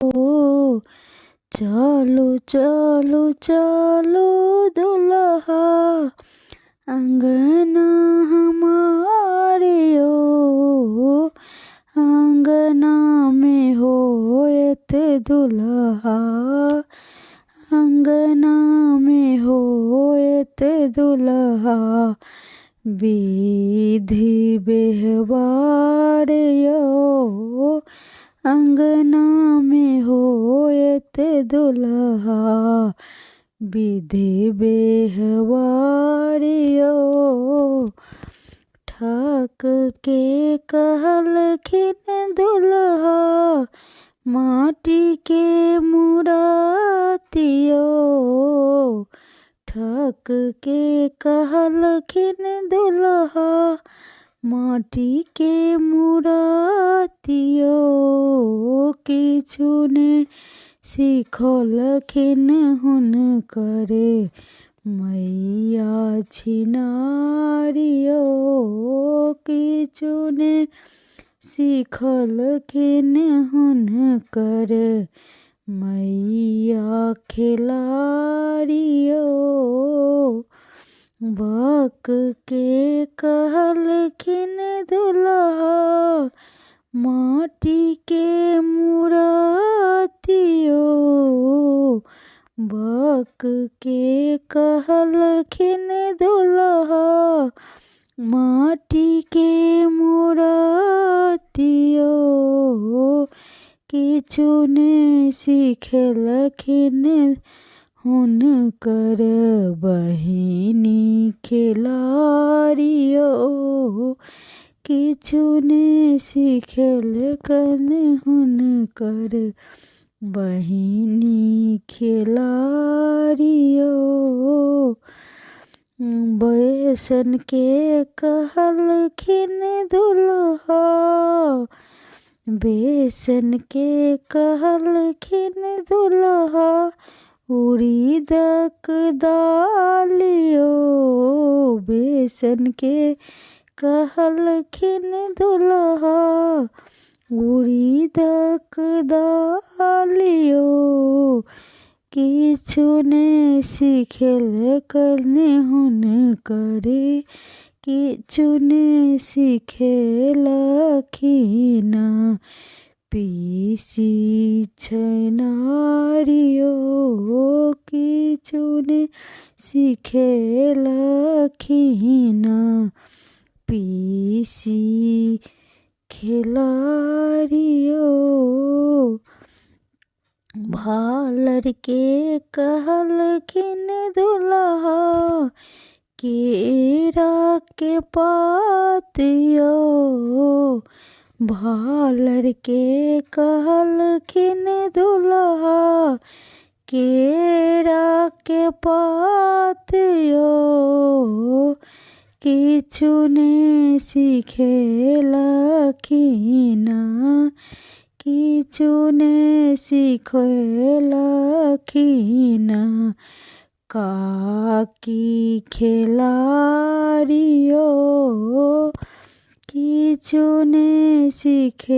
चलो चलो चलो दुल्हा अंगना हमारे ओ, अंगना में होएत दुल्हा, अंगना में होएत दुल्हा। विधि व्यवहार यो अंगना में होएत दुल्हा, विधि व्यवहार यो। ठाक के कहलखिन दुल्हा माटी के मूरतियो, ठाक के कहलखिन दुल्हा माटी के मूरतियो। किछु ने सिखलखिन हुनकरे मैया छिनारियो, किछु ने सिखलखिन हुनकर मैया खिलारियो। बक के कहलखिन दुल्हा माटी के मूरतियो, बक के कहलखिन दुल्हा माटी के मूरतियो। किछु ने सिखलखिन हुनकर बहिनी खिलारियो, किछु ने सिखलखिन हुनकर बहिनी खिलारियो। बेसन के कहलखिन दुल्हा, बेसन के कहलखिन दुल्हा उड़ीदक दालियो, बेसन के कहलखिन दुल्हा उड़ीदक दालियो। किछु ने सिखलखिन हुनकरे, किछु ने सिखलखिन पीसी छनारियो, किछु ने सिखलखिन पीसी खिलारियो। भालर के कहलखिन दुल्हा केरा के पातियो, भालर के कहलखिन दुल्हा केरा के पातियो। किछु ने सिखलखिन, किछु ने सिखलखिन काकी खिलारियो, किछु ने सिखलखिन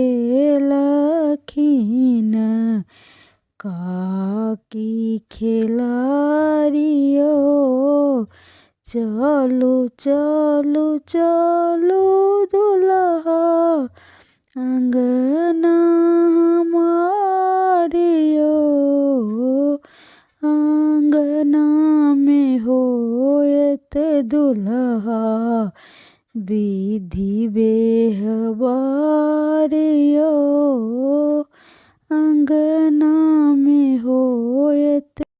काकी खिलारियो। चलो चलो चलो दुल्हा अंगना हमारे ओ, अंगना में होएत दुल्हा, विधि व्यवहार यो अंगना।